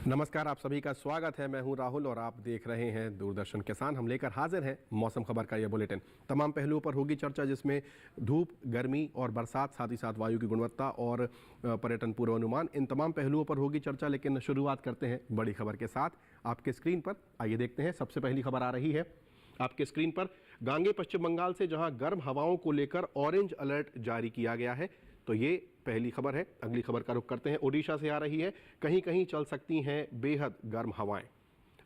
नमस्कार, आप सभी का स्वागत है। मैं हूं राहुल और आप देख रहे हैं दूरदर्शन किसान। हम लेकर हाजिर हैं मौसम खबर का यह बुलेटिन। तमाम पहलुओं पर होगी चर्चा, जिसमें धूप, गर्मी और बरसात, साथ ही साथ वायु की गुणवत्ता और पर्यटन पूर्वानुमान, इन तमाम पहलुओं पर होगी चर्चा। लेकिन शुरुआत करते हैं बड़ी खबर के साथ। आपके स्क्रीन पर आइए देखते हैं। सबसे पहली खबर आ रही है आपके स्क्रीन पर। गांगे पश्चिम बंगाल से जहां गर्म हवाओं को लेकर ऑरेंज अलर्ट जारी किया गया है, तो ये पहली खबर है। अगली खबर का रुख करते हैं। ओडिशा से आ रही है, कहीं कहीं चल सकती हैं बेहद गर्म हवाएं।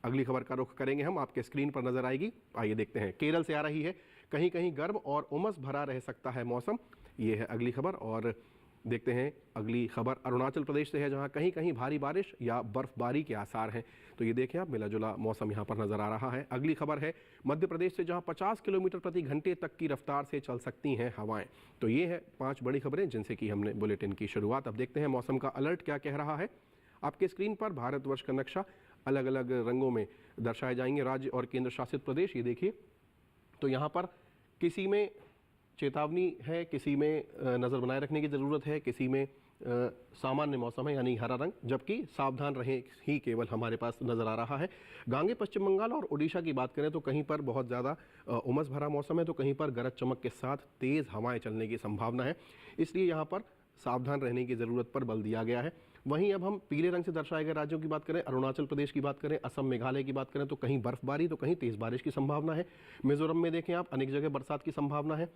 अगली खबर का रुख करेंगे हम, आपके स्क्रीन पर नजर आएगी। आइए देखते हैं। केरल से आ रही है, कहीं कहीं गर्म और उमस भरा रह सकता है मौसम। ये है अगली खबर। और देखते हैं अगली खबर अरुणाचल प्रदेश से है, जहां कहीं कहीं भारी बारिश या बर्फबारी के आसार हैं। तो ये देखें आप, मिला जुला मौसम यहां पर नजर आ रहा है। अगली खबर है मध्य प्रदेश से, जहां 50 किलोमीटर प्रति घंटे तक की रफ्तार से चल सकती हैं हवाएं। तो ये है 5 बड़ी खबरें जिनसे कि हमने बुलेटिन की शुरुआत। अब देखते हैं मौसम का अलर्ट क्या कह रहा है। आपके स्क्रीन पर भारतवर्ष का नक्शा अलग अलग रंगों में दर्शाए जाएंगे, राज्य और केंद्र शासित प्रदेश। ये देखिए, तो यहाँ पर किसी में चेतावनी है, किसी में नज़र बनाए रखने की ज़रूरत है, किसी में सामान्य मौसम है यानी हरा रंग, जबकि सावधान रहें ही केवल हमारे पास नज़र आ रहा है। गांगे पश्चिम बंगाल और ओडिशा की बात करें तो कहीं पर बहुत ज़्यादा उमस भरा मौसम है, तो कहीं पर गरज चमक के साथ तेज़ हवाएं चलने की संभावना है। इसलिए यहाँ पर सावधान रहने की ज़रूरत पर बल दिया गया है। वहीं अब हम पीले रंग से दर्शाए गए राज्यों की बात करें, अरुणाचल प्रदेश की बात करें, असम, मेघालय की बात करें, तो कहीं बर्फबारी तो कहीं तेज़ बारिश की संभावना है। मिजोरम में देखें आप, अनेक जगह बरसात की संभावना है।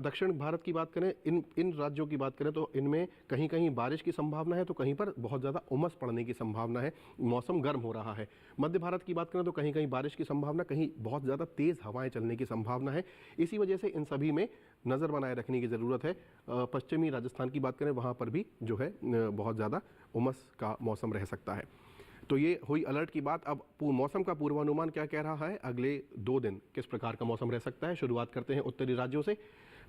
दक्षिण भारत की बात करें, इन राज्यों की बात करें तो इनमें कहीं कहीं बारिश की संभावना है, तो कहीं पर बहुत ज़्यादा उमस पड़ने की संभावना है, मौसम गर्म हो रहा है। मध्य भारत की बात करें तो कहीं कहीं बारिश की संभावना, कहीं बहुत ज़्यादा तेज़ हवाएं चलने की संभावना है। इसी वजह से इन सभी में नज़र बनाए रखने की ज़रूरत है। पश्चिमी राजस्थान की बात करें, वहाँ पर भी जो है बहुत ज़्यादा उमस का मौसम रह सकता है। तो ये हुई अलर्ट की बात। अब मौसम का पूर्वानुमान क्या कह रहा है, अगले 2 दिन किस प्रकार का मौसम रह सकता है। शुरुआत करते हैं उत्तरी राज्यों से।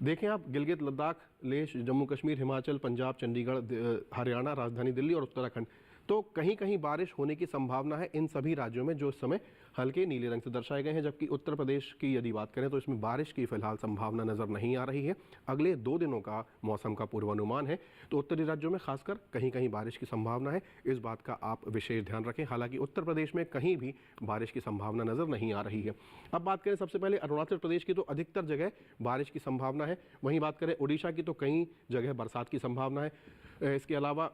देखें आप, गिलगित, लद्दाख, लेह, जम्मू कश्मीर, हिमाचल, पंजाब, चंडीगढ़, हरियाणा, राजधानी दिल्ली और उत्तराखंड, तो कहीं कहीं बारिश होने की संभावना है इन सभी राज्यों में, जो इस समय हल्के नीले रंग से दर्शाए गए हैं। जबकि उत्तर प्रदेश की यदि बात करें तो इसमें बारिश की फिलहाल संभावना नज़र नहीं आ रही है। अगले 2 दिनों का मौसम का पूर्वानुमान है, तो उत्तरी राज्यों में खासकर कहीं कहीं बारिश की संभावना है। इस बात का आप विशेष ध्यान रखें। हालांकि उत्तर प्रदेश में कहीं भी बारिश की संभावना नज़र नहीं आ रही है। अब बात करें सबसे पहले अरुणाचल प्रदेश की, तो अधिकतर जगह बारिश की संभावना है। वहीं बात करें उड़ीसा की, तो कई जगह बरसात की संभावना है। इसके अलावा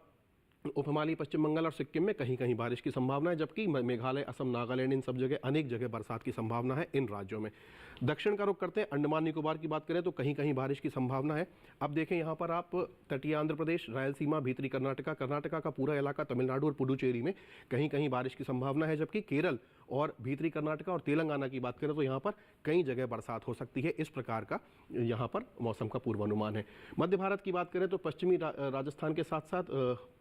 उपहिमालयी पश्चिम बंगाल और सिक्किम में कहीं कहीं बारिश की संभावना है, जबकि मेघालय, असम, नागालैंड, इन सब जगह अनेक जगह बरसात की संभावना है इन राज्यों में। दक्षिण का रुख करते हैं। अंडमान निकोबार की बात करें तो कहीं कहीं बारिश की संभावना है। अब देखें यहाँ पर आप, तटीय आंध्र प्रदेश, रायलसीमा, भीतरी कर्नाटका का पूरा इलाका, तमिलनाडु और पुडुचेरी में कहीं कहीं बारिश की संभावना है। जबकि केरल और भीतरी कर्नाटका और तेलंगाना की बात करें तो यहाँ पर कई जगह बरसात हो सकती है। इस प्रकार का यहाँ पर मौसम का पूर्वानुमान है। मध्य भारत की बात करें तो पश्चिमी राजस्थान के साथ साथ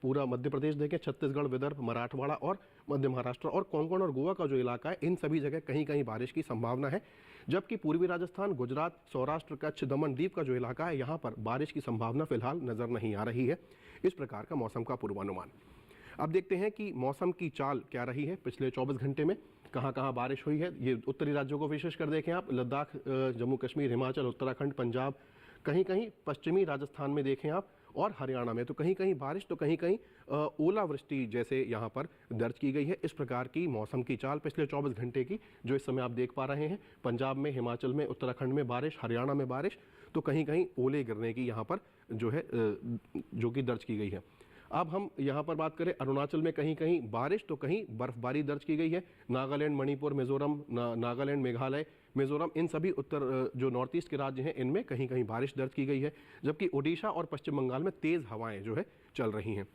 पूरा मध्य प्रदेश देखें, छत्तीसगढ़, विदर्भ, मराठवाड़ा और मध्य महाराष्ट्र और कोंकण और गोवा का जो इलाका है, इन सभी जगह कहीं कहीं बारिश की संभावना है। जबकि पूर्वी राजस्थान, गुजरात, सौराष्ट्र, कच्छ, दमन, दीव का जो इलाका है, यहाँ पर बारिश की संभावना फिलहाल नजर नहीं आ रही है। इस प्रकार का मौसम का पूर्वानुमान। अब देखते हैं कि मौसम की चाल क्या रही है पिछले 24 घंटे में, कहाँ कहाँ बारिश हुई है। ये उत्तरी राज्यों को विशेषकर देखें आप, लद्दाख, जम्मू कश्मीर, हिमाचल, उत्तराखंड, पंजाब, कहीं कहीं पश्चिमी राजस्थान में देखें आप, और हरियाणा में तो कहीं कहीं बारिश, तो कहीं कहीं ओलावृष्टि जैसे यहाँ पर दर्ज की गई है। इस प्रकार की मौसम की चाल पिछले 24 घंटे की जो इस समय आप देख पा रहे हैं। पंजाब में, हिमाचल में, उत्तराखंड में बारिश, हरियाणा में बारिश, तो कहीं कहीं ओले गिरने की यहाँ पर जो है जो कि दर्ज की गई है। अब हम यहाँ पर बात करें, अरुणाचल में कहीं कहीं बारिश तो कहीं बर्फबारी दर्ज की गई है। नागालैंड, मणिपुर, मिजोरम, नागालैंड, मेघालय, मिजोरम, इन सभी उत्तर जो नॉर्थ ईस्ट के राज्य हैं, इनमें कहीं कहीं बारिश दर्ज की गई है। जबकि ओडिशा और पश्चिम बंगाल में तेज़ हवाएं जो है चल रही हैं।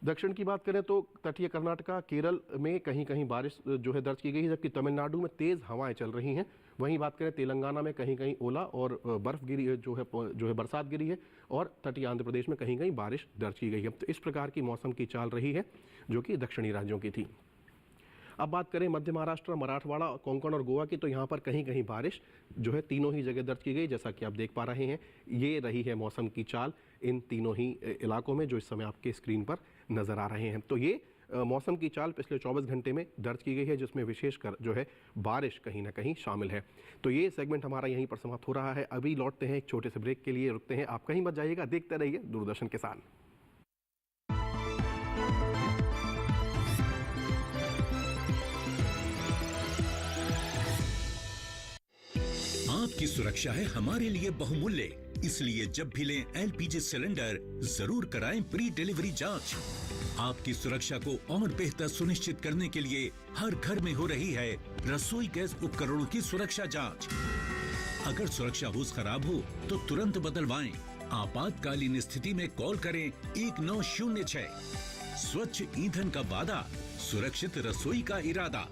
दक्षिण की बात करें तो तटीय कर्नाटका, केरल में कहीं कहीं बारिश जो है दर्ज की गई है, जबकि तमिलनाडु में तेज़ हवाएं चल रही हैं। वहीं बात करें तेलंगाना में कहीं कहीं ओला और बर्फ गिरी जो है बरसात गिरी है, और तटीय आंध्र प्रदेश में कहीं कहीं बारिश दर्ज की गई है। तो इस प्रकार की मौसम की चाल रही है जो कि दक्षिणी राज्यों की थी। अब बात करें मध्य महाराष्ट्र, मराठवाड़ा, कोंकण और गोवा की, तो यहाँ पर कहीं कहीं बारिश जो है तीनों ही जगह दर्ज की गई। जैसा कि आप देख पा रहे हैं, ये रही है मौसम की चाल इन तीनों ही इलाकों में जो इस समय आपके स्क्रीन पर नज़र आ रहे हैं। तो ये मौसम की चाल पिछले 24 घंटे में दर्ज की गई है, जिसमें विशेषकर जो है बारिश कहीं ना कहीं शामिल है। तो ये सेगमेंट हमारा यहीं पर समाप्त हो रहा है। अभी लौटते हैं एक छोटे से ब्रेक के लिए, रुकते हैं। आप कहीं मत जाइएगा, देखते रहिए दूरदर्शन किसान। आपकी सुरक्षा है हमारे लिए बहुमूल्य, इसलिए जब भी लें LPG सिलेंडर जरूर कराएं प्री डिलीवरी जांच। आपकी सुरक्षा को और बेहतर सुनिश्चित करने के लिए हर घर में हो रही है रसोई गैस उपकरणों की सुरक्षा जांच। अगर सुरक्षा होस खराब हो तो तुरंत बदलवाएं। आपातकालीन स्थिति में कॉल करें 1906। स्वच्छ ईंधन का वादा, सुरक्षित रसोई का इरादा।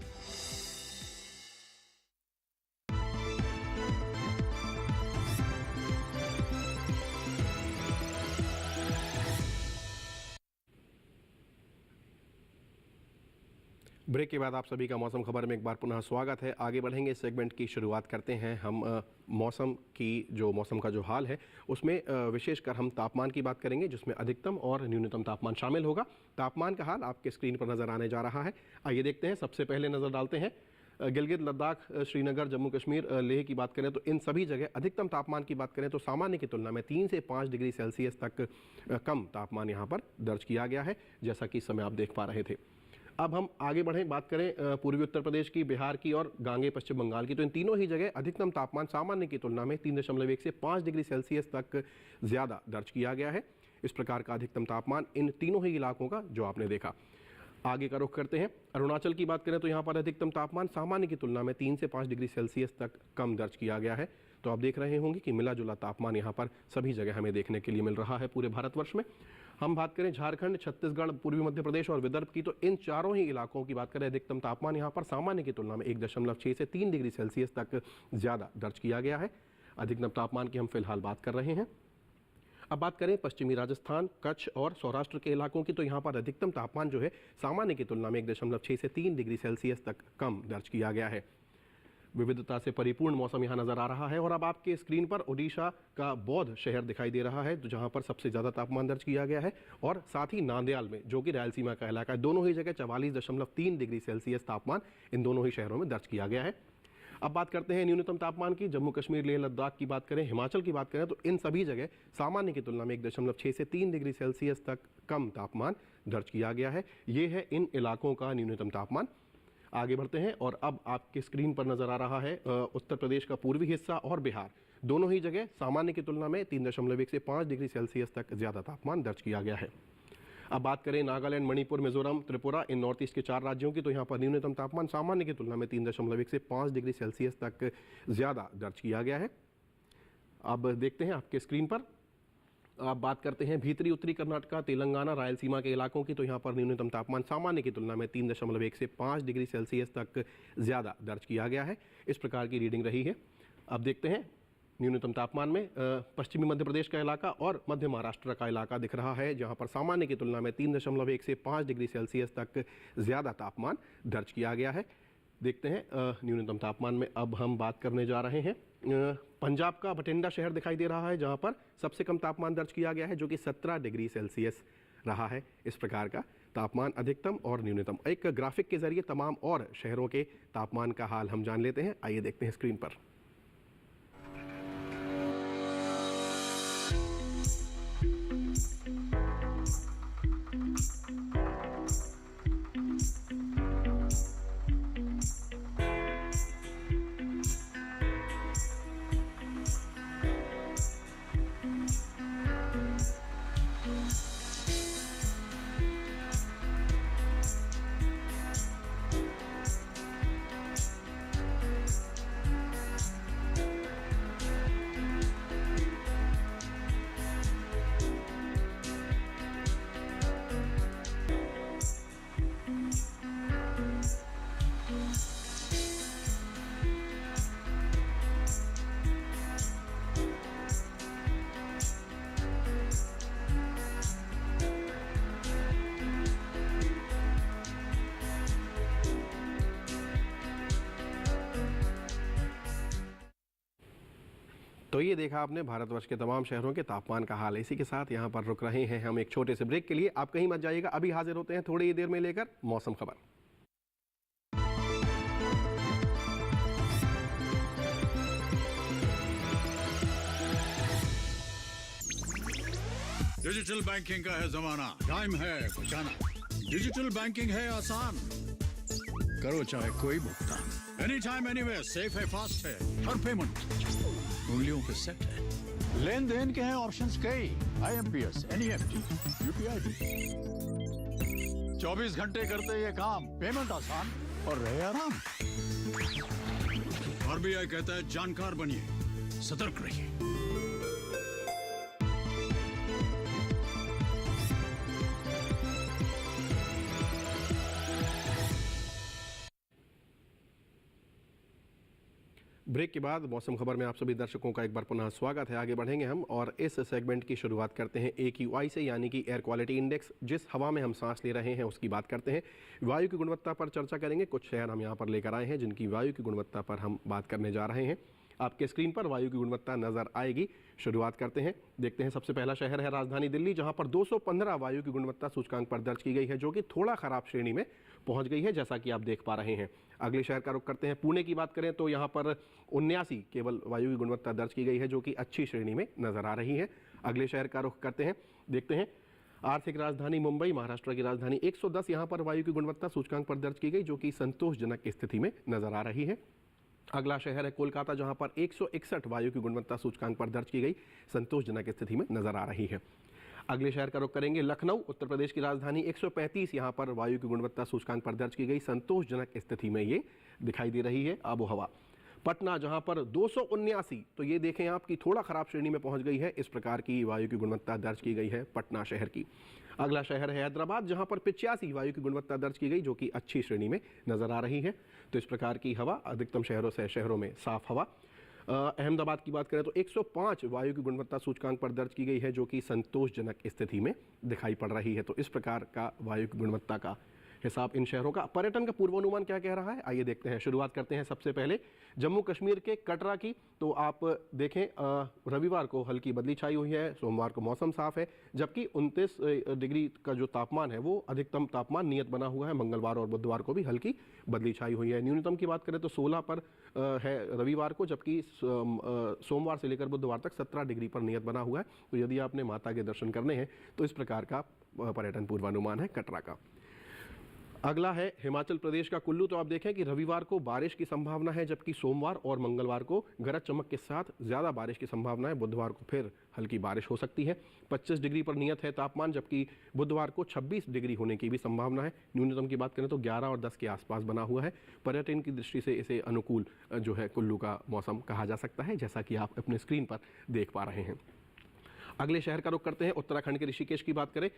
ब्रेक के बाद आप सभी का मौसम खबर में एक बार पुनः स्वागत है। आगे बढ़ेंगे, इस सेगमेंट की शुरुआत करते हैं हम मौसम का जो हाल है उसमें विशेषकर हम तापमान की बात करेंगे, जिसमें अधिकतम और न्यूनतम तापमान शामिल होगा। तापमान का हाल आपके स्क्रीन पर नज़र आने जा रहा है। आइए देखते हैं। सबसे पहले नज़र डालते हैं गिलगित, लद्दाख, श्रीनगर, जम्मू कश्मीर, लेह की बात करें तो इन सभी जगह अधिकतम तापमान की बात करें तो सामान्य की तुलना में 3 से 5 डिग्री सेल्सियस तक कम तापमान यहाँ पर दर्ज किया गया है, जैसा कि इस समय आप देख पा रहे थे। अब हम आगे बढ़ें, बात करें पूर्वी उत्तर प्रदेश की, बिहार की और गांगे पश्चिम बंगाल की, तो इन तीनों ही जगह अधिकतम तापमान सामान्य की तुलना में 3.1 से 5 डिग्री सेल्सियस तक ज़्यादा दर्ज किया गया है। इस प्रकार का अधिकतम तापमान इन तीनों ही इलाकों का जो आपने देखा। आगे का रुख करते हैं। अरुणाचल की बात करें तो यहाँ पर अधिकतम तापमान सामान्य की तुलना में 3 से 5 डिग्री सेल्सियस तक कम दर्ज किया गया है। तो आप देख रहे होंगे कि मिला जुला तापमान यहाँ पर सभी जगह हमें देखने के लिए मिल रहा है पूरे भारतवर्ष में। हम बात करें झारखंड, छत्तीसगढ़, पूर्वी मध्य प्रदेश और विदर्भ की, तो इन चारों ही इलाकों की बात करें अधिकतम तापमान यहाँ पर सामान्य की तुलना में 1.6 से 3 डिग्री सेल्सियस तक ज़्यादा दर्ज किया गया है। अधिकतम तापमान की हम फिलहाल बात कर रहे हैं। अब बात करें पश्चिमी राजस्थान, कच्छ और सौराष्ट्र के इलाकों की, तो यहाँ पर अधिकतम तापमान जो है सामान्य की तुलना में 1.6 से 3 डिग्री सेल्सियस तक कम दर्ज किया गया है। विविधता से परिपूर्ण मौसम यहाँ नज़र आ रहा है। और अब आपके स्क्रीन पर ओडिशा का बौद्ध शहर दिखाई दे रहा है, तो जहाँ पर सबसे ज़्यादा तापमान दर्ज किया गया है, और साथ ही नांदयाल में, जो कि रायलसीमा का इलाका है, दोनों ही जगह 44.3 डिग्री सेल्सियस तापमान इन दोनों ही शहरों में दर्ज किया गया है। अब बात करते हैं न्यूनतम तापमान की। जम्मू कश्मीर, लेह लद्दाख की बात करें, हिमाचल की बात करें तो इन सभी जगह सामान्य की तुलना में 1.6 से 3 डिग्री सेल्सियस तक कम तापमान दर्ज किया गया है। ये है इन इलाकों का न्यूनतम तापमान। आगे बढ़ते हैं और अब आपके स्क्रीन पर नज़र आ रहा है उत्तर प्रदेश का पूर्वी हिस्सा और बिहार, दोनों ही जगह सामान्य की तुलना में 3.1 से 5 डिग्री सेल्सियस तक ज़्यादा तापमान दर्ज किया गया है। अब बात करें नागालैंड, मणिपुर, मिजोरम, त्रिपुरा, इन नॉर्थ ईस्ट के 4 राज्यों की, तो यहाँ पर न्यूनतम तापमान सामान्य की तुलना में 3.1 से 5 डिग्री सेल्सियस तक ज़्यादा दर्ज किया गया है। अब देखते हैं आपके स्क्रीन पर, आप बात करते हैं भीतरी उत्तरी कर्नाटका, तेलंगाना, रायलसीमा के इलाकों की, तो यहाँ पर न्यूनतम तापमान सामान्य की तुलना में 3.1 से 5 डिग्री सेल्सियस तक ज़्यादा दर्ज किया गया है। इस प्रकार की रीडिंग रही है। अब देखते हैं न्यूनतम तापमान में पश्चिमी मध्य प्रदेश का इलाका और मध्य महाराष्ट्र का इलाका दिख रहा है, जहाँ पर सामान्य की तुलना में 3.1 से 5 डिग्री सेल्सियस तक ज़्यादा तापमान दर्ज किया गया है। देखते हैं न्यूनतम तापमान में अब हम बात करने जा रहे हैं। पंजाब का बठिंडा शहर दिखाई दे रहा है, जहां पर सबसे कम तापमान दर्ज किया गया है, जो कि 17 डिग्री सेल्सियस रहा है। इस प्रकार का तापमान अधिकतम और न्यूनतम एक ग्राफिक के जरिए तमाम और शहरों के तापमान का हाल हम जान लेते हैं। आइए देखते हैं स्क्रीन पर। तो ये देखा आपने भारतवर्ष के तमाम शहरों के तापमान का हाल। इसी के साथ यहाँ पर रुक रहे हैं हम एक छोटे से ब्रेक के लिए। आप कहीं मत जाइएगा, अभी हाजिर होते हैं थोड़ी ही देर में लेकर मौसम खबर। डिजिटल बैंकिंग का है जमाना, टाइम है बचाना। डिजिटल बैंकिंग है आसान, करो चाहे कोई भुगतान, एनी टाइम एनीवेयर, सेफ है, फास्ट है, हर पेमेंट उंगलियों के सेट है। लेन देन के हैं ऑप्शंस कई, IMPS, NEFT, UPI भी। 24 घंटे करते ये काम, पेमेंट आसान और रहे आराम। RBI कहता है जानकार बनिए, सतर्क रहिए। ब्रेक के बाद मौसम खबर में आप सभी दर्शकों का एक बार पुनः स्वागत है। आगे बढ़ेंगे हम और इस सेगमेंट की शुरुआत करते हैं AQI से, यानी कि एयर क्वालिटी इंडेक्स। जिस हवा में हम सांस ले रहे हैं उसकी बात करते हैं। वायु की गुणवत्ता पर चर्चा करेंगे। कुछ शहर हम यहाँ पर लेकर आए हैं जिनकी वायु की गुणवत्ता पर हम बात करने जा रहे हैं। आपके स्क्रीन पर वायु की गुणवत्ता नजर आएगी। शुरुआत करते हैं, देखते हैं। सबसे पहला शहर है राजधानी दिल्ली, जहां पर 215 वायु की गुणवत्ता सूचकांक पर दर्ज की गई है, जो कि थोड़ा खराब श्रेणी में पहुंच गई है, जैसा कि आप देख पा रहे हैं। अगले शहर का रुख करते हैं। पुणे की बात करें तो यहां पर 79 केवल वायु की गुणवत्ता दर्ज की गई है, जो कि अच्छी श्रेणी में नजर आ रही है। अगले शहर का रुख करते हैं, देखते हैं। आर्थिक राजधानी मुंबई, महाराष्ट्र की राजधानी, 110 यहां पर वायु की गुणवत्ता सूचकांक पर दर्ज की गई, जो कि संतोषजनक स्थिति में नजर आ रही है। अगला शहर है कोलकाता, जहां पर 161 वायु की गुणवत्ता सूचकांक पर दर्ज की गई, संतोषजनक स्थिति में नजर आ रही है। अगले शहर का रुख करेंगे लखनऊ, उत्तर प्रदेश की राजधानी, 135 यहां पर वायु की गुणवत्ता सूचकांक पर दर्ज की गई, संतोषजनक स्थिति में ये दिखाई दे रही है आबो हवा। पटना, जहां पर 279, तो ये देखें आप कि थोड़ा खराब श्रेणी में पहुंच गई है। इस प्रकार की वायु की गुणवत्ता दर्ज की गई है पटना शहर की। अगला शहर है हैदराबाद, जहां पर 85 वायु की गुणवत्ता दर्ज की गई, जो कि अच्छी श्रेणी में नजर आ रही है। तो इस प्रकार की हवा अधिकतम शहरों में साफ हवा। अहमदाबाद की बात करें तो 105 वायु की गुणवत्ता सूचकांक पर दर्ज की गई है, जो कि संतोषजनक स्थिति में दिखाई पड़ रही है। तो इस प्रकार का वायु की गुणवत्ता का हिसाब इन शहरों का। पर्यटन का पूर्वानुमान क्या कह रहा है, आइए देखते हैं। शुरुआत करते हैं सबसे पहले जम्मू कश्मीर के कटरा की। तो आप देखें, रविवार को हल्की बदली छाई हुई है, सोमवार को मौसम साफ है, जबकि 29 डिग्री का जो तापमान है वो अधिकतम तापमान नियत बना हुआ है। मंगलवार और बुधवार को भी हल्की बदली छाई हुई है। न्यूनतम की बात करें तो 16 पर है रविवार को, जबकि सोमवार से लेकर बुधवार तक 17 डिग्री पर नियत बना हुआ है। तो यदि आपने माता के दर्शन करने हैं तो इस प्रकार का पर्यटन पूर्वानुमान है कटरा का। अगला है हिमाचल प्रदेश का कुल्लू। तो आप देखें कि रविवार को बारिश की संभावना है, जबकि सोमवार और मंगलवार को गरज चमक के साथ ज़्यादा बारिश की संभावना है। बुधवार को फिर हल्की बारिश हो सकती है। 25 डिग्री पर नियत है तापमान, जबकि बुधवार को 26 डिग्री होने की भी संभावना है। न्यूनतम की बात करें तो 11 और 10 के आसपास बना हुआ है। पर्यटन की दृष्टि से इसे अनुकूल जो है कुल्लू का मौसम कहा जा सकता है, जैसा कि आप अपने स्क्रीन पर देख पा रहे हैं। अगले शहर का रुख करते हैं उत्तराखंड के ऋषिकेश की बात करें।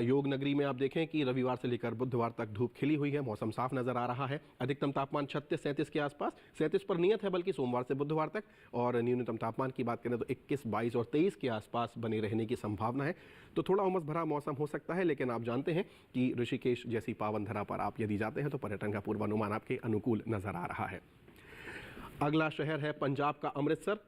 योग नगरी में आप देखें कि रविवार से लेकर बुधवार तक धूप खिली हुई है, मौसम साफ नजर आ रहा है। अधिकतम तापमान 36-37 के आसपास, 37 पर नियत है बल्कि सोमवार से बुधवार तक। और न्यूनतम तापमान की बात करें तो 21, 22 और 23 के आसपास बने रहने की संभावना है। तो थोड़ा उमस भरा मौसम हो सकता है, लेकिन आप जानते हैं कि ऋषिकेश जैसी पावन धरा पर आप यदि जाते हैं तो पर्यटन का पूर्वानुमान आपके अनुकूल नजर आ रहा है। अगला शहर है पंजाब का अमृतसर।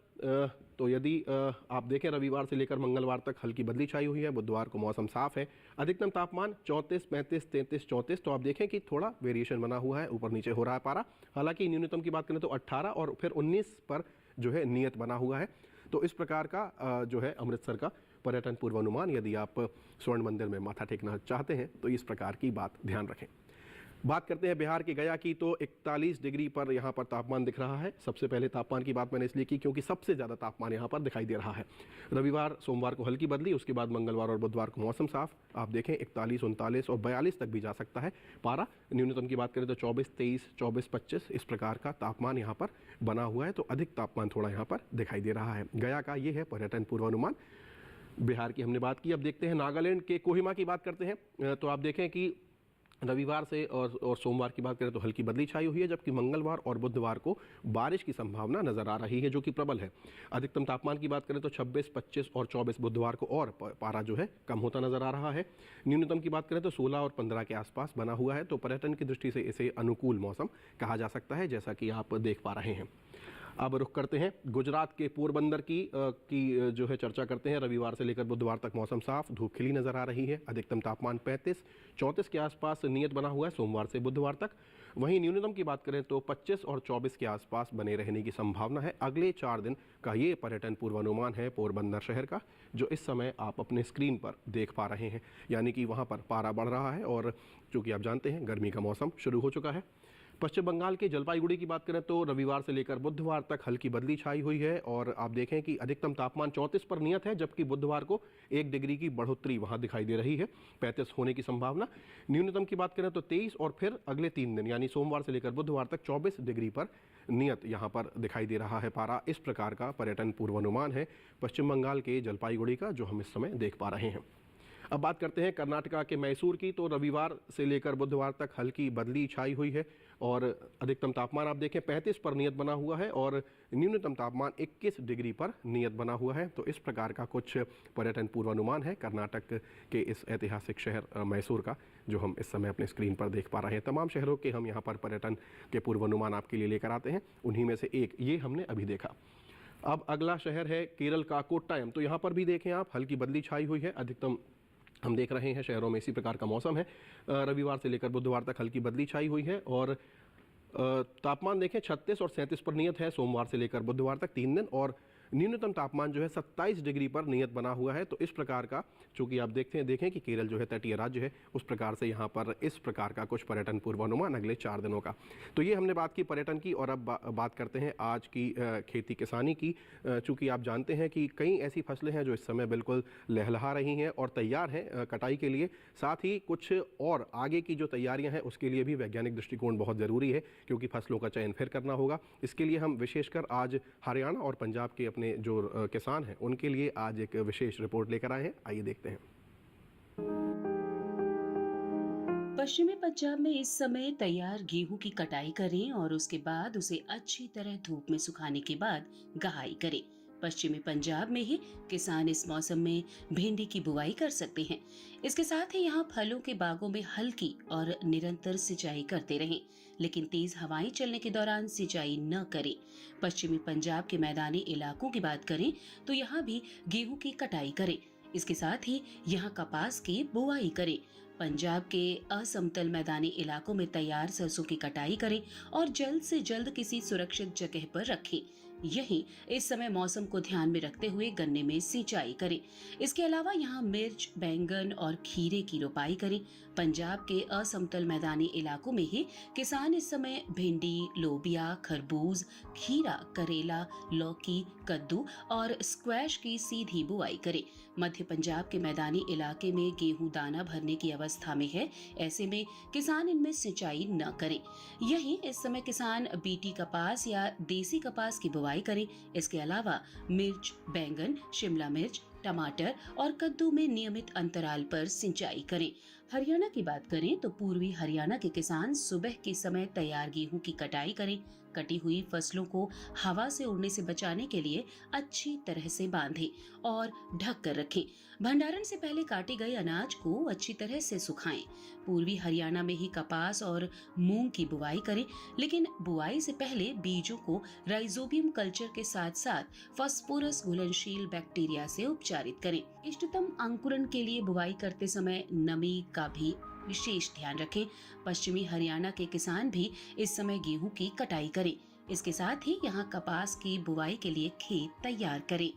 तो यदि आप देखें रविवार से लेकर मंगलवार तक हल्की बदली छाई हुई है, बुधवार को मौसम साफ है। अधिकतम तापमान 34, 35, 33, 34। तो आप देखें कि थोड़ा वेरिएशन बना हुआ है, ऊपर नीचे हो रहा है पारा। हालांकि न्यूनतम की बात करें तो 18 और फिर 19 पर जो है नियत बना हुआ है। तो इस प्रकार का जो है अमृतसर का पर्यटन पूर्वानुमान, यदि आप स्वर्ण मंदिर में माथा टेकना चाहते हैं तो इस प्रकार की बात ध्यान रखें। बात करते हैं बिहार की गया की। तो 41 डिग्री पर यहाँ पर तापमान दिख रहा है। सबसे पहले तापमान की बात मैंने इसलिए की क्योंकि सबसे ज़्यादा तापमान यहाँ पर दिखाई दे रहा है। रविवार सोमवार को हल्की बदली, उसके बाद मंगलवार और बुधवार को मौसम साफ। आप देखें 41, 39 और 42 तक भी जा सकता है पारा। न्यूनतम की बात करें तो 24, 23, 24, 25 इस प्रकार का तापमान यहाँ पर बना हुआ है। तो अधिक तापमान थोड़ा यहाँ पर दिखाई दे रहा है। गया का ये है पर्यटन पूर्वानुमान। बिहार की हमने बात की, अब देखते हैं नागालैंड के कोहिमा की बात करते हैं। तो आप देखें कि रविवार से और सोमवार की बात करें तो हल्की बदली छाई हुई है, जबकि मंगलवार और बुधवार को बारिश की संभावना नजर आ रही है, जो कि प्रबल है। अधिकतम तापमान की बात करें तो 26, 25 और 24 बुधवार को और पारा जो है कम होता नजर आ रहा है। न्यूनतम की बात करें तो 16 और 15 के आसपास बना हुआ है। तो पर्यटन की दृष्टि से इसे अनुकूल मौसम कहा जा सकता है, जैसा कि आप देख पा रहे हैं। अब रुख करते हैं गुजरात के पोरबंदर की जो है चर्चा करते हैं। रविवार से लेकर बुधवार तक मौसम साफ, धूप खिली नजर आ रही है। अधिकतम तापमान 35, 34 के आसपास नियत बना हुआ है सोमवार से बुधवार तक। वहीं न्यूनतम की बात करें तो 25 और 24 के आसपास बने रहने की संभावना है। अगले 4 दिन का ये पर्यटन पूर्वानुमान है पोरबंदर शहर का, जो इस समय आप अपने स्क्रीन पर देख पा रहे हैं। यानी कि वहाँ पर पारा बढ़ रहा है और चूँकि आप जानते हैं गर्मी का मौसम शुरू हो चुका है। पश्चिम बंगाल के जलपाईगुड़ी की बात करें तो रविवार से लेकर बुधवार तक हल्की बदली छाई हुई है और आप देखें कि अधिकतम तापमान 34 पर नियत है, जबकि बुधवार को 1 डिग्री की बढ़ोतरी वहां दिखाई दे रही है, 35 होने की संभावना। न्यूनतम की बात करें तो 23 और फिर अगले 3 दिन यानी सोमवार से लेकर बुधवार तक 24 डिग्री पर नियत यहां पर दिखाई दे रहा है पारा। इस प्रकार का पर्यटन पूर्वानुमान है पश्चिम बंगाल के जलपाईगुड़ी का, जो हम इस समय देख पा रहे हैं। अब बात करते हैं कर्नाटका के मैसूर की। तो रविवार से लेकर बुधवार तक हल्की बदली छाई हुई है और अधिकतम तापमान आप देखें 35 पर नियत बना हुआ है और न्यूनतम तापमान 21 डिग्री पर नियत बना हुआ है। तो इस प्रकार का कुछ पर्यटन पूर्वानुमान है कर्नाटक के इस ऐतिहासिक शहर मैसूर का, जो हम इस समय अपने स्क्रीन पर देख पा रहे हैं। तमाम शहरों के हम यहाँ पर पर्यटन के पूर्वानुमान आपके लिए लेकर आते हैं, उन्हीं में से एक ये हमने अभी देखा। अब अगला शहर है केरल का कोट्टायम। तो यहाँ पर भी देखें आप, हल्की बदली छाई हुई है, अधिकतम हम देख रहे हैं शहरों में इसी प्रकार का मौसम है। रविवार से लेकर बुधवार तक हल्की बदली छाई हुई है और तापमान देखें 36 और 37 पर नियत है सोमवार से लेकर बुधवार तक 3 दिन, और न्यूनतम तापमान जो है 27 डिग्री पर नियत बना हुआ है। तो इस प्रकार का, चूंकि आप देखें कि केरल जो है तटीय राज्य है, उस प्रकार से यहाँ पर इस प्रकार का कुछ पर्यटन पूर्वानुमान अगले 4 दिनों का। तो ये हमने बात की पर्यटन की, और अब बात करते हैं आज की खेती किसानी की। चूंकि आप जानते हैं कि कई ऐसी फसलें हैं जो इस समय बिल्कुल लहलहा रही हैं और तैयार हैं कटाई के लिए, साथ ही कुछ और आगे की जो तैयारियां हैं उसके लिए भी वैज्ञानिक दृष्टिकोण बहुत ज़रूरी है, क्योंकि फसलों का चयन फिर करना होगा। इसके लिए हम विशेषकर आज हरियाणा और पंजाब के अपने जो किसान हैं उनके लिए आज एक विशेष रिपोर्ट लेकर आए हैं, आइए देखते हैं। पश्चिमी पंजाब में इस समय तैयार गेहूं की कटाई करें और उसके बाद उसे अच्छी तरह धूप में सुखाने के बाद गहाई करें। पश्चिमी पंजाब में ही किसान इस मौसम में भिंडी की बुवाई कर सकते हैं। इसके साथ ही यहाँ फलों के बागों में हल्की और निरंतर सिंचाई करते रहें, लेकिन तेज हवाएं चलने के दौरान सिंचाई न करें। पश्चिमी पंजाब के मैदानी इलाकों की बात करें तो यहाँ भी गेहूं की कटाई करें। इसके साथ ही यहाँ कपास की बुवाई करें। पंजाब के असमतल मैदानी इलाकों में तैयार सरसों की कटाई करें और जल्द से जल्द किसी सुरक्षित जगह पर रखें। यहीं इस समय मौसम को ध्यान में रखते हुए गन्ने में सिंचाई करें। इसके अलावा यहाँ मिर्च, बैंगन और खीरे की रोपाई करें। पंजाब के असमतल मैदानी इलाकों में ही किसान इस समय भिंडी, लोबिया, खरबूज, खीरा, करेला, लौकी, कद्दू और स्क्वैश की सीधी बुआई करें। मध्य पंजाब के मैदानी इलाके में गेहूं दाना भरने की अवस्था में है, ऐसे में किसान इनमें सिंचाई न करें। यहीं इस समय किसान बीटी कपास या देसी कपास की बुआई करें। इसके अलावा मिर्च, बैंगन, शिमला मिर्च, टमाटर और कद्दू में नियमित अंतराल पर सिंचाई करें। हरियाणा की बात करें तो पूर्वी हरियाणा के किसान सुबह के समय तैयार गेहूं की कटाई करें। कटी हुई फसलों को हवा से उड़ने से बचाने के लिए अच्छी तरह से बांधें और ढक कर रखें। भंडारण से पहले काटे गए अनाज को अच्छी तरह से सुखाएं। पूर्वी हरियाणा में ही कपास और मूंग की बुआई करें, लेकिन बुआई से पहले बीजों को राइजोबियम कल्चर के साथ साथ फास्फोरस घुलनशील बैक्टीरिया से उपचारित करें। इष्टतम अंकुरण के लिए बुआई करते समय नमी का भी विशेष ध्यान रखें। पश्चिमी हरियाणा के किसान भी इस समय गेहूं की कटाई करें। इसके साथ ही यहाँ कपास की बुवाई के लिए खेत तैयार करें।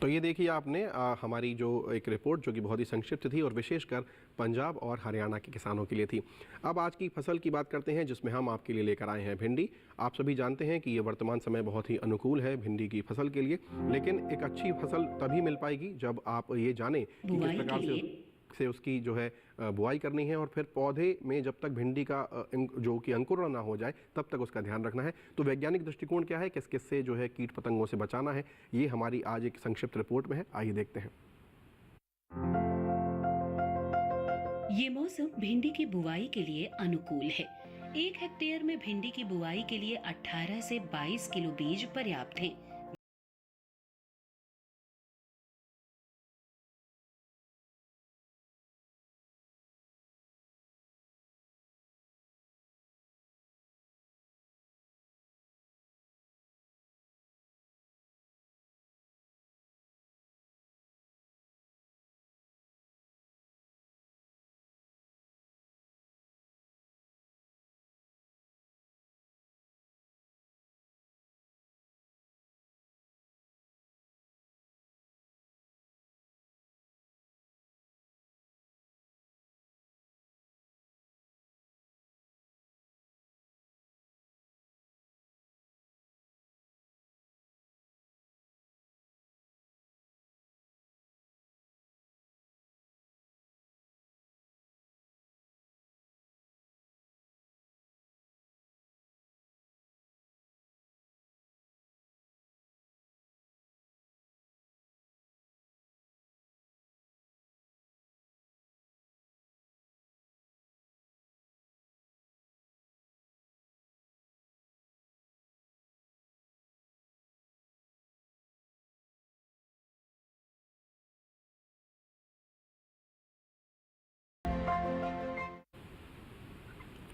तो ये देखिए आपने हमारी जो एक रिपोर्ट जो कि बहुत ही संक्षिप्त थी और विशेषकर पंजाब और हरियाणा के किसानों के लिए थी। अब आज की फसल की बात करते हैं, जिसमें हम आपके लिए लेकर आए हैं भिंडी। आप सभी जानते हैं कि ये वर्तमान समय बहुत ही अनुकूल है भिंडी की फसल के लिए, लेकिन एक अच्छी फसल तभी मिल पाएगी जब आप ये जानें कि किस प्रकार से उसकी जो है बुआई करनी है, और फिर पौधे में जब तक भिंडी का जो कि अंकुरण ना हो जाए तब तक उसका ध्यान रखना है। तो वैज्ञानिक दृष्टिकोण क्या है, किस किस से जो है कीट पतंगों से बचाना है, ये हमारी आज एक संक्षिप्त रिपोर्ट में है, आइए देखते हैं। ये मौसम भिंडी की बुवाई के लिए अनुकूल है। 1 हेक्टेयर में भिंडी की बुआई के लिए 18 से 22 किलो बीज पर्याप्त हैं।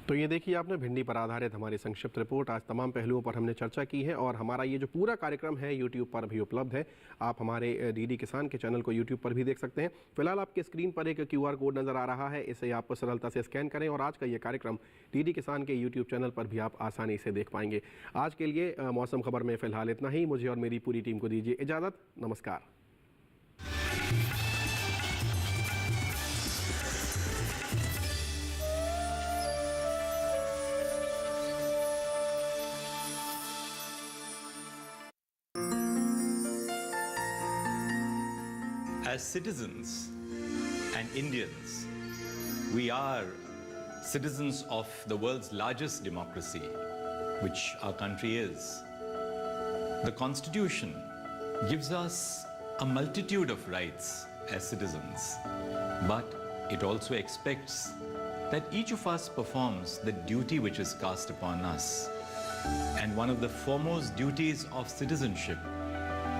तो ये देखिए आपने भिंडी पर आधारित हमारी संक्षिप्त रिपोर्ट। आज तमाम पहलुओं पर हमने चर्चा की है और हमारा ये जो पूरा कार्यक्रम है यूट्यूब पर भी उपलब्ध है। आप हमारे डीडी किसान के चैनल को यूट्यूब पर भी देख सकते हैं। फिलहाल आपके स्क्रीन पर एक QR कोड नज़र आ रहा है, इसे आप सरलता से स्कैन करें और आज का ये कार्यक्रम डीडी किसान के यूट्यूब चैनल पर भी आप आसानी से देख पाएंगे। आज के लिए मौसम खबर में फ़िलहाल इतना ही। मुझे और मेरी पूरी टीम को दीजिए इजाज़त। नमस्कार। As citizens and Indians, we are citizens of the world's largest democracy, which our country is. The Constitution gives us a multitude of rights as citizens, but it also expects that each of us performs the duty which is cast upon us. And one of the foremost duties of citizenship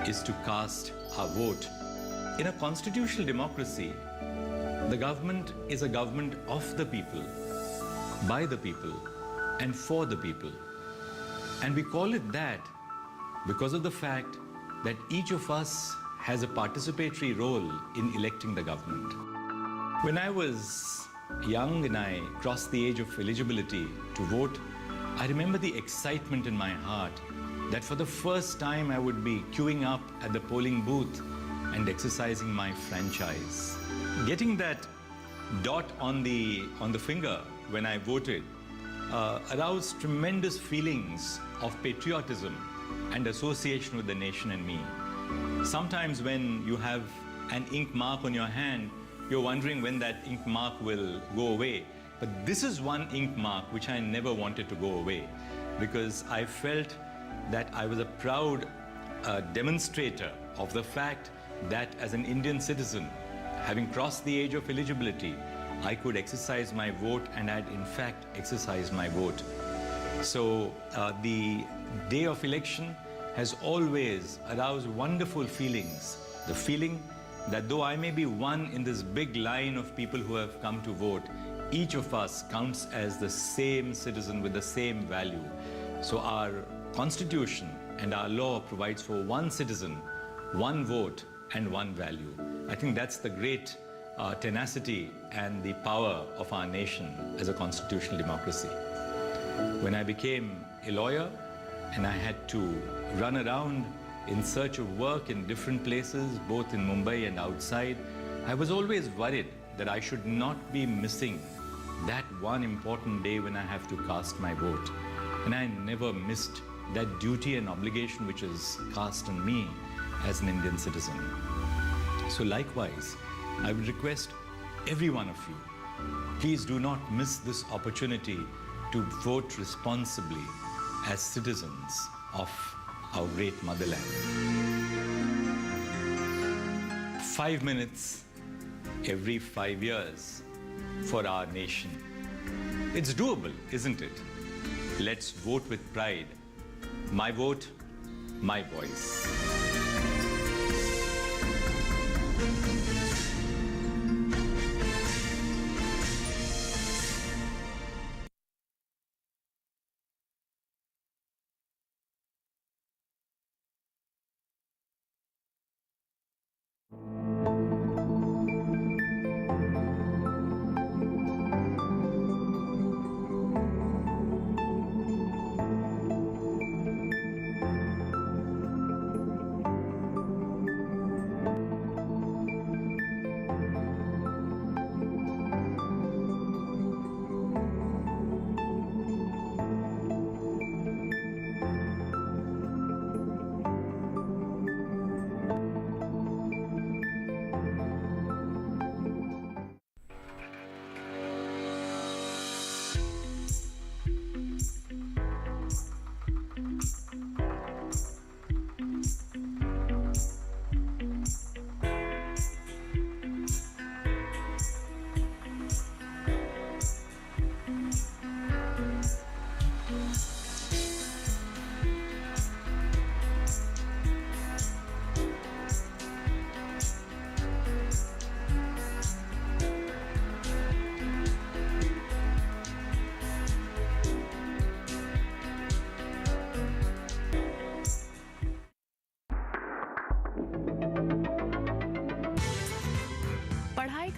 is to cast our vote. In a constitutional democracy, the government is a government of the people, by the people, and for the people. And we call it that because of the fact that each of us has a participatory role in electing the government. When I was young and I crossed the age of eligibility to vote, I remember the excitement in my heart that for the first time I would be queuing up at the polling booth and exercising my franchise. Getting that dot on the finger when I voted aroused tremendous feelings of patriotism and association with the nation and me. Sometimes when you have an ink mark on your hand, you're wondering when that ink mark will go away. But this is one ink mark which I never wanted to go away, because I felt that I was a proud demonstrator of the fact that as an Indian citizen, having crossed the age of eligibility, I could exercise my vote, and I had in fact exercised my vote. So the day of election has always aroused wonderful feelings. The feeling that though I may be one in this big line of people who have come to vote, each of us counts as the same citizen with the same value. So our Constitution and our law provides for one citizen, one vote, and one value. I think that's the great tenacity and the power of our nation as a constitutional democracy. When I became a lawyer and I had to run around in search of work in different places, both in Mumbai and outside, I was always worried that I should not be missing that one important day when I have to cast my vote. And I never missed that duty and obligation which is cast on me as an Indian citizen. So likewise, I would request every one of you, please do not miss this opportunity to vote responsibly as citizens of our great motherland. 5 minutes every 5 years for our nation. It's doable, isn't it? Let's vote with pride. My vote, my voice.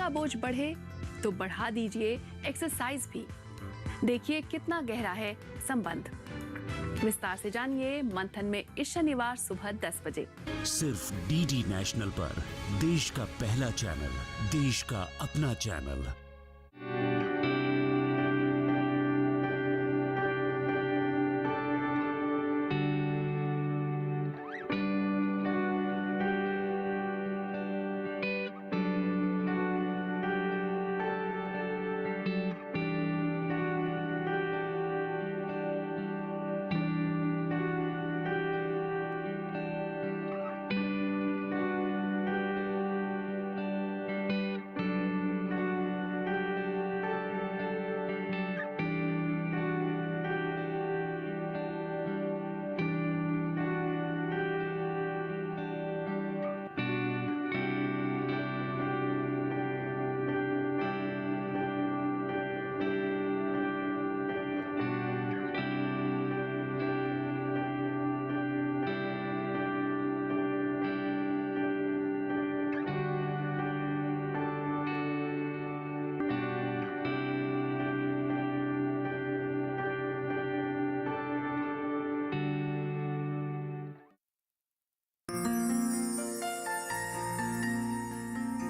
का बोझ बढ़े तो बढ़ा दीजिए exercise भी। देखिए कितना गहरा है संबंध। विस्तार से जानिए मंथन में इस शनिवार सुबह 10 बजे। सिर्फ डीडी नेशनल पर, देश का पहला चैनल, देश का अपना channel.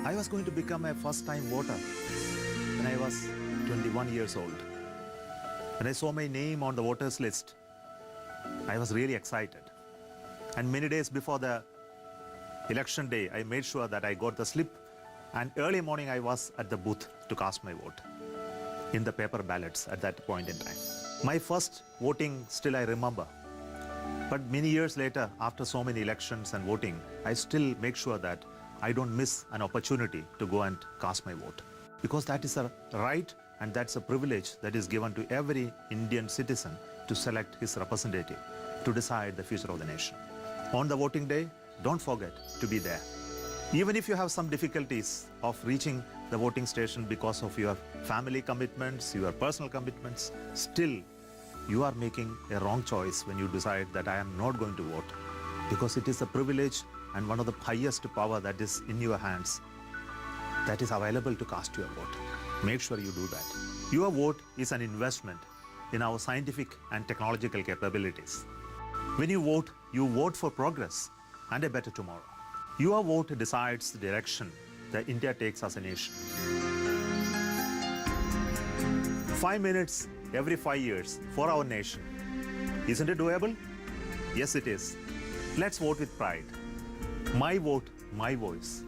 I was going to become a first-time voter when I was 21 years old. When I saw my name on the voters list, I was really excited. And many days before the election day, I made sure that I got the slip, and early morning I was at the booth to cast my vote in the paper ballots at that point in time. My first voting still I remember. But many years later, after so many elections and voting, I still make sure that I don't miss an opportunity to go and cast my vote. Because that is a right and that's a privilege that is given to every Indian citizen to select his representative to decide the future of the nation. On the voting day, don't forget to be there. Even if you have some difficulties of reaching the voting station because of your family commitments, your personal commitments, still you are making a wrong choice when you decide that I am not going to vote, because it is a privilege and one of the highest power that is in your hands that is available to cast your vote. Make sure you do that. Your vote is an investment in our scientific and technological capabilities. When you vote for progress and a better tomorrow. Your vote decides the direction that India takes as a nation. 5 minutes every 5 years for our nation. Isn't it doable? Yes, it is. Let's vote with pride. My vote, my voice.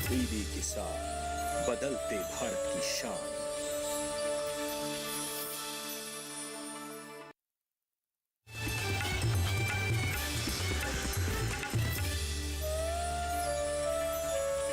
DD किसान, बदलते भारत की शान।